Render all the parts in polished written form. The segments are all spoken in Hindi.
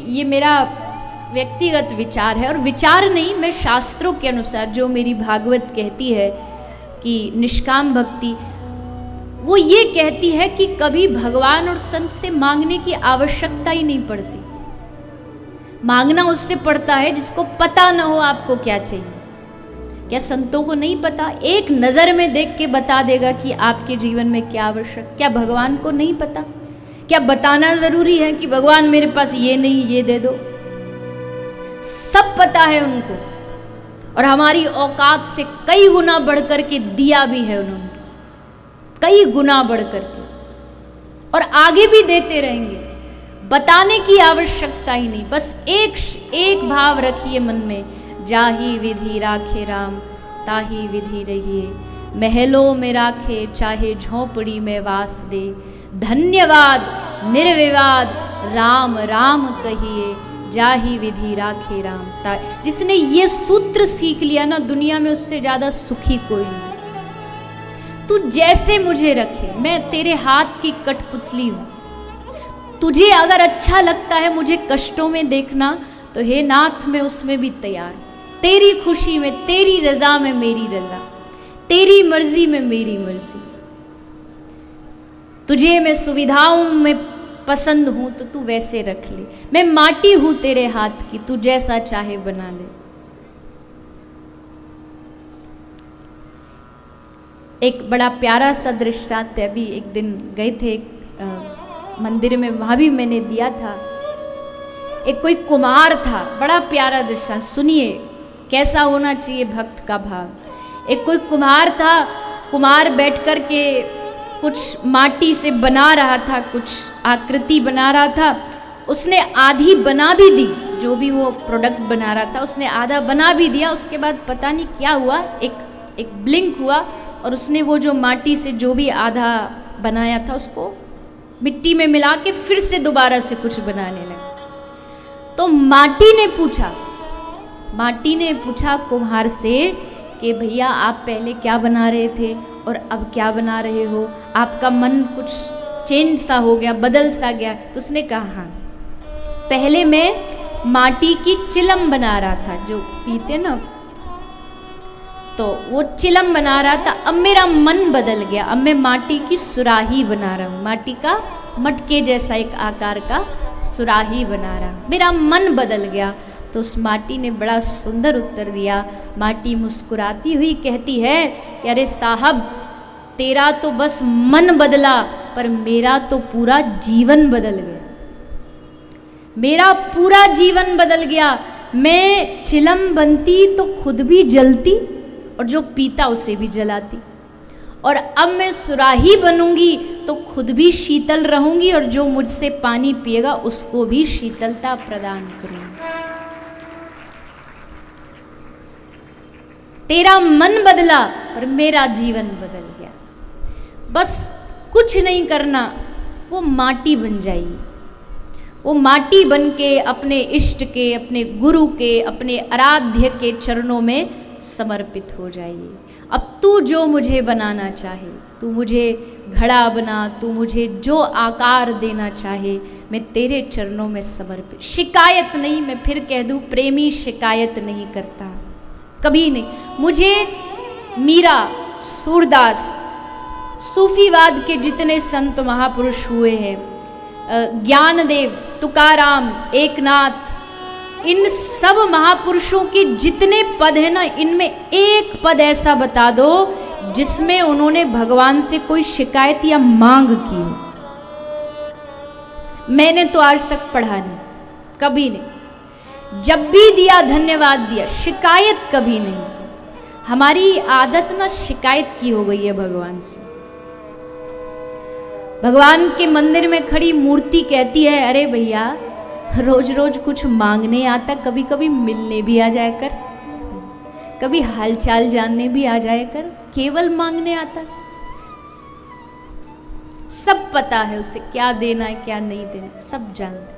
ये मेरा व्यक्तिगत विचार है, और विचार नहीं, मैं शास्त्रों के अनुसार जो मेरी भागवत कहती है कि निष्काम भक्ति, वो ये कहती है कि कभी भगवान और संत से मांगने की आवश्यकता ही नहीं पड़ती। मांगना उससे पड़ता है जिसको पता ना हो आपको क्या चाहिए। क्या संतों को नहीं पता? एक नज़र में देख के बता देगा कि आपके जीवन में क्या आवश्यक। क्या भगवान को नहीं पता? क्या बताना जरूरी है कि भगवान मेरे पास ये नहीं, ये दे दो? सब पता है उनको, और हमारी औकात से कई गुना बढ़ कर के दिया भी है उन्होंने, कई गुना बढ़ कर के, और आगे भी देते रहेंगे। बताने की आवश्यकता ही नहीं, बस एक भाव रखिए मन में, जाही विधि राखे राम ताही विधि रहिए, महलों में राखे चाहे झोंपड़ी में वास दे, धन्यवाद निर्विवाद राम राम कहिए, जाही विधि राखे राम ताही। जिसने ये सूत्र सीख लिया ना, दुनिया में उससे ज्यादा सुखी कोई नहीं। तू जैसे मुझे रखे, मैं तेरे हाथ की कठपुतली हूं। तुझे अगर अच्छा लगता है मुझे कष्टों में देखना, तो हे नाथ मैं उसमें भी तैयार हूं। तेरी खुशी में, तेरी रजा में मेरी रजा, तेरी मर्जी में मेरी मर्जी। तुझे मैं सुविधाओं में पसंद हूं तो तू वैसे रख ले। मैं माटी हूं तेरे हाथ की, तू जैसा चाहे बना ले। एक बड़ा प्यारा सा दृष्टांत है। अभी एक दिन गए थे मंदिर में, वहां भी मैंने दिया था। एक कोई कुम्हार था, बड़ा प्यारा दृष्टांत, सुनिए कैसा होना चाहिए भक्त का भाव। एक कोई कुम्हार था, कुम्हार बैठ कर के कुछ माटी से बना रहा था, कुछ आकृति बना रहा था। उसने आधी बना भी दी, जो भी वो प्रोडक्ट बना रहा था उसने आधा बना भी दिया। उसके बाद पता नहीं क्या हुआ, एक ब्लिंक हुआ, और उसने वो जो माटी से जो भी आधा बनाया था उसको मिट्टी में मिला के फिर से दोबारा से कुछ बनाने लगा। तो माटी ने पूछा कुम्हार से कि भैया आप पहले क्या बना रहे थे और अब क्या बना रहे हो? आपका मन कुछ चेंज सा हो गया, बदल सा गया? तो उसने कहा हाँ, पहले मैं माटी की चिलम बना रहा था, जो पीते ना, तो वो चिलम बना रहा था। अब मेरा मन बदल गया, अब मैं माटी की सुराही बना रहा हूँ, माटी का मटके जैसा एक आकार का सुराही बना रहा हूँ, मेरा मन बदल गया। तो उस माटी ने बड़ा सुंदर उत्तर दिया। माटी मुस्कुराती हुई कहती है कि अरे साहब, तेरा तो बस मन बदला, पर मेरा तो पूरा जीवन बदल गया। मेरा पूरा जीवन बदल गया। मैं चिलम बनती तो खुद भी जलती और जो पीता उसे भी जलाती, और अब मैं सुराही बनूंगी तो खुद भी शीतल रहूंगी और जो मुझसे पानी पिएगा उसको भी शीतलता प्रदान करूंगी। तेरा मन बदला पर मेरा जीवन बदल गया। बस कुछ नहीं करना, वो माटी बन जाइए। वो माटी बन के अपने इष्ट के, अपने गुरु के, अपने आराध्य के चरणों में समर्पित हो जाइए। अब तू जो मुझे बनाना चाहे, तू मुझे घड़ा बना, तू मुझे जो आकार देना चाहे, मैं तेरे चरणों में समर्पित। शिकायत नहीं, मैं फिर कह दूं, प्रेमी शिकायत नहीं करता, कभी नहीं। मुझे मीरा, सूरदास, सूफीवाद के जितने संत महापुरुष हुए हैं, ज्ञानदेव, तुकाराम, एकनाथ, इन सब महापुरुषों के जितने पद हैं ना, इनमें एक पद ऐसा बता दो जिसमें उन्होंने भगवान से कोई शिकायत या मांग की हो। मैंने तो आज तक पढ़ा नहीं, कभी नहीं। जब भी दिया धन्यवाद दिया, शिकायत कभी नहीं की। हमारी आदत ना शिकायत की हो गई है भगवान से। भगवान के मंदिर में खड़ी मूर्ति कहती है, अरे भैया रोज रोज कुछ मांगने आता, कभी कभी मिलने भी आ जाया कर, कभी हालचाल जानने भी आ जाया कर, केवल मांगने आता। सब पता है उसे क्या देना है क्या नहीं देना, सब जानते।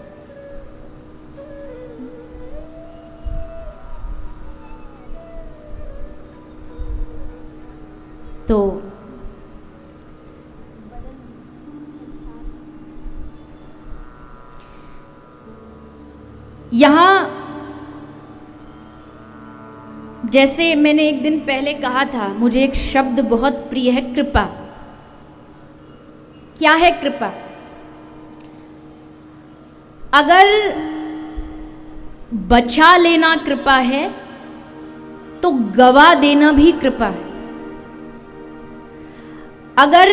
तो यहाँ जैसे मैंने एक दिन पहले कहा था, मुझे एक शब्द बहुत प्रिय है, कृपा। क्या है कृपा? अगर बचा लेना कृपा है तो गवा देना भी कृपा है। अगर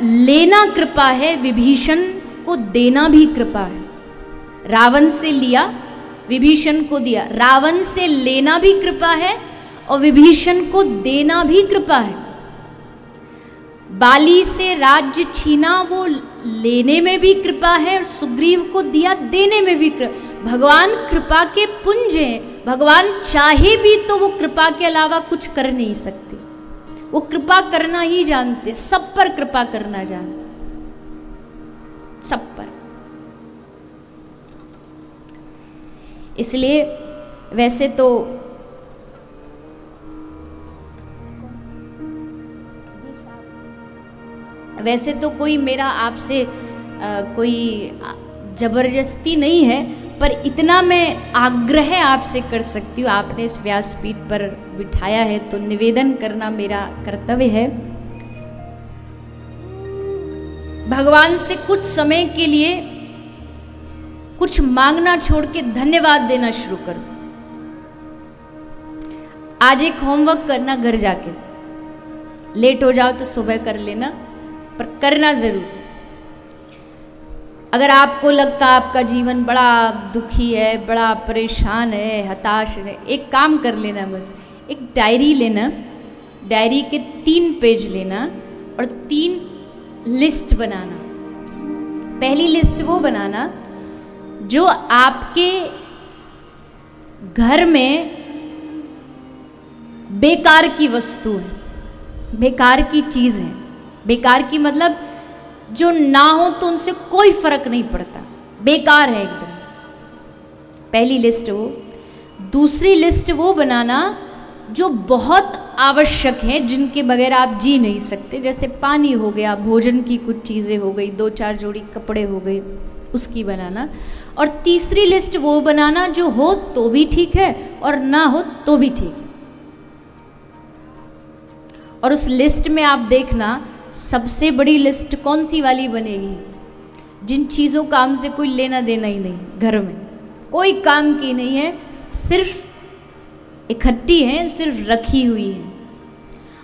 लेना कृपा है, विभीषण को देना भी कृपा है। रावण से लिया, विभीषण को दिया। रावण से लेना भी कृपा है और विभीषण को देना भी कृपा है। बाली से राज्य छीना, वो लेने में भी कृपा है, और सुग्रीव को दिया, देने में भी कृपा। भगवान कृपा के पुंज हैं। भगवान चाहे भी तो वो कृपा के अलावा कुछ कर नहीं सकते। वो कृपा करना ही जानते, सब पर कृपा करना जानते, सब पर। इसलिए वैसे तो कोई मेरा आपसे कोई जबरदस्ती नहीं है, पर इतना मैं आग्रह आपसे कर सकती हूँ। आपने इस व्यासपीठ पर बिठाया है तो निवेदन करना मेरा कर्तव्य है। भगवान से कुछ समय के लिए कुछ मांगना छोड़ के धन्यवाद देना शुरू कर दो। आज एक होमवर्क करना, घर जाके लेट हो जाओ तो सुबह कर लेना, पर करना जरूर। अगर आपको लगता है आपका जीवन बड़ा दुखी है, बड़ा परेशान है, हताश है, एक काम कर लेना, बस एक डायरी लेना, डायरी के 3 पेज लेना और 3 लिस्ट बनाना। पहली लिस्ट वो बनाना जो आपके घर में बेकार की वस्तु है, बेकार की चीज है। बेकार की मतलब जो ना हो तो उनसे कोई फर्क नहीं पड़ता, बेकार है एकदम। पहली लिस्ट वो। दूसरी लिस्ट वो बनाना जो बहुत आवश्यक है, जिनके बगैर आप जी नहीं सकते, जैसे पानी हो गया, भोजन की कुछ चीज़ें हो गई, 2-4 जोड़ी कपड़े हो गए, उसकी बनाना। और तीसरी लिस्ट वो बनाना जो हो तो भी ठीक है और ना हो तो भी ठीक है। और उस लिस्ट में आप देखना सबसे बड़ी लिस्ट कौन सी वाली बनेगी? जिन चीज़ों का हमसे कोई लेना देना ही नहीं, घर में कोई काम की नहीं है, सिर्फ इकट्ठी है, सिर्फ रखी हुई है।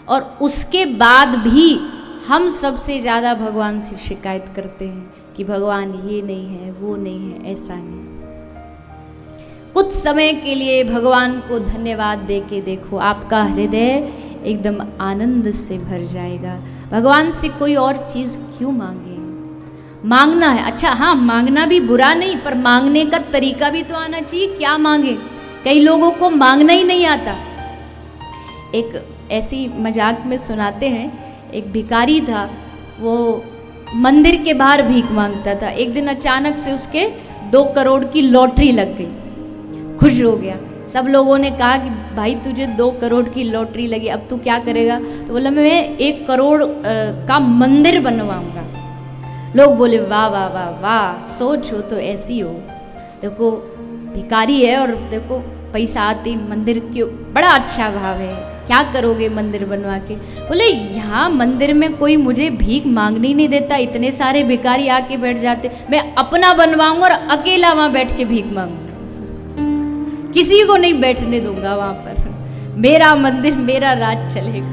और उसके बाद भी हम सबसे ज़्यादा भगवान से शिकायत करते हैं कि भगवान ये नहीं है, वो नहीं है, ऐसा नहीं। कुछ समय के लिए भगवान को धन्यवाद दे के देखो, आपका हृदय एकदम आनंद से भर जाएगा। भगवान से कोई और चीज़ क्यों मांगे? मांगना है, अच्छा हाँ, मांगना भी बुरा नहीं, पर मांगने का तरीका भी तो आना चाहिए। क्या मांगे? कई लोगों को मांगना ही नहीं आता। एक ऐसी मजाक में सुनाते हैं, एक भिखारी था, वो मंदिर के बाहर भीख मांगता था। एक दिन अचानक से उसके 2 करोड़ की लॉटरी लग गई, खुश हो गया। सब लोगों ने कहा कि भाई तुझे 2 करोड़ की लॉटरी लगी, अब तू क्या करेगा? तो बोला मैं 1 करोड़ का मंदिर बनवाऊंगा। लोग बोले वाह वाह वाह वाह, सोच हो तो ऐसी हो। देखो भिखारी है और देखो पैसा आते मंदिर क्यों, बड़ा अच्छा भाव है, क्या करोगे मंदिर बनवा के? बोले यहाँ मंदिर में कोई मुझे भीख मांगनी नहीं देता, इतने सारे भिखारी आके बैठ जाते, मैं अपना बनवाऊंगा और अकेला वहाँ बैठ के भीख मांगूंगा, किसी को नहीं बैठने दूंगा वहां पर, मेरा मंदिर मेरा राज चलेगा।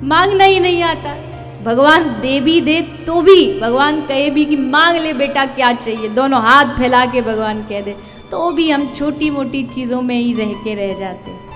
मांगना ही नहीं आता। भगवान दे भी दे तो भी, भगवान कहे भी कि मांग ले बेटा क्या चाहिए, दोनों हाथ फैला के भगवान कह दे, तो भी हम छोटी मोटी चीज़ों में ही रह के रह जाते हैं।